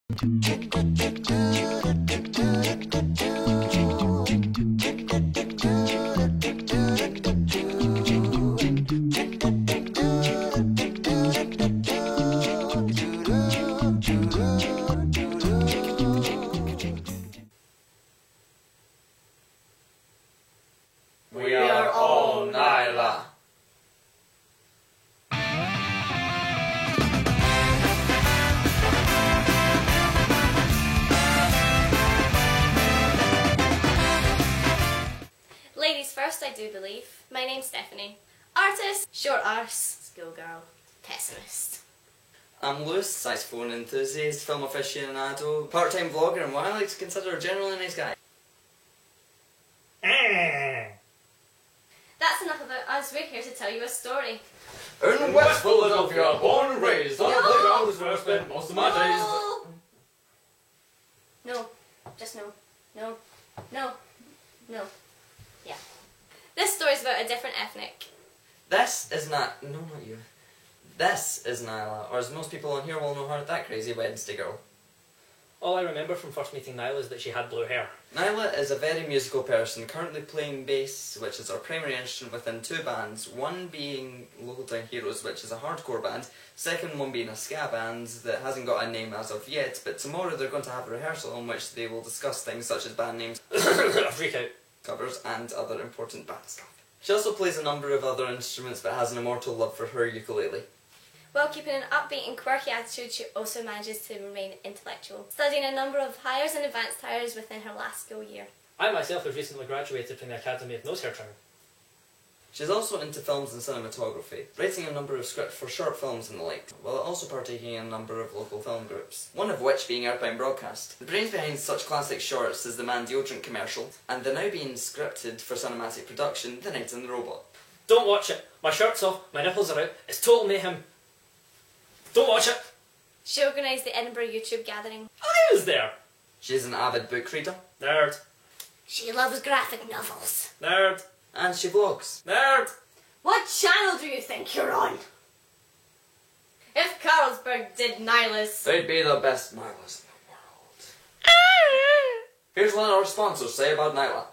We are all Nyla. Ladies first, I do believe. My name's Stephanie. Artist, short arse, schoolgirl, pessimist. I'm Lewis, saxophone enthusiast, film aficionado, part-time vlogger, and what I like to consider a generally nice guy. That's enough about us. We're here to tell you a story. In West Philadelphia, born and raised, on the playground is where I spent most of my days. No. Just no. No. No. No. Yeah. This story's about a different ethnic. This is not you. This is Nyla, or as most people on here will know her, that crazy Wednesday girl. All I remember from first meeting Nyla is that she had blue hair. Nyla is a very musical person, currently playing bass, which is our primary instrument within two bands, one being Local Town Heroes, which is a hardcore band, second one being a ska band that hasn't got a name as of yet, but tomorrow they're going to have a rehearsal in which they will discuss things such as band names, Freak out. covers, and other important band stuff. She also plays a number of other instruments but has an immortal love for her ukulele. While keeping an upbeat and quirky attitude, she also manages to remain intellectual, studying a number of hires and advanced hires within her last school year. I myself have recently graduated from the Academy of Nose Hair Trimming. She's also into films and cinematography, writing a number of scripts for short films and the like, while also partaking in a number of local film groups, one of which being Earthbound Broadcast. The brains behind such classic shorts as the Man Deodorant commercial, and the now being scripted for cinematic production, The Night and the Robot. Don't watch it. My shirt's off, my nipples are out, it's total mayhem. Don't watch it. She organised the Edinburgh YouTube gathering. I was there. She's an avid book reader. Nerd. She loves graphic novels. Nerd. And she vlogs. Nerd. What channel do you think you're on? If Carlsberg did Nyla's, They'd be the best Nylas in the world. Here's what our sponsors say about Nyla.